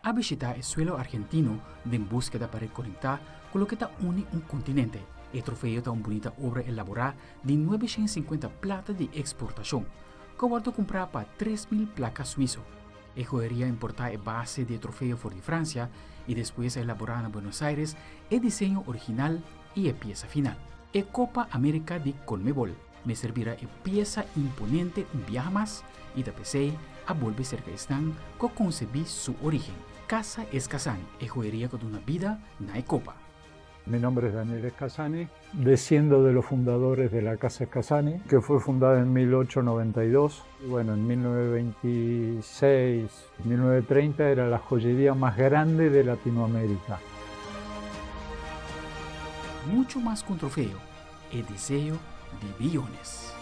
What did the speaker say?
a visitar el suelo argentino en búsqueda para conectar con lo que une un continente. El trofeo es una bonita obra elaborada de 950 platas de exportación, que guardo comprar para 3.000 placas suizas. La joyería importada es base de trofeo de Francia y después elaborada en Buenos Aires el diseño original y la pieza final. La Copa América de Conmebol me servirá de pieza imponente un viaje más y de PC a volver cerca de Stan que concebí su origen. Casa Escasani, la joyería con una vida na Copa. Mi nombre es Daniel Escasani, desciendo de los fundadores de la Casa Escasani, que fue fundada en 1892. Y bueno, en 1926, 1930 era la joyería más grande de Latinoamérica. Mucho más que un trofeo, el deseo de billones.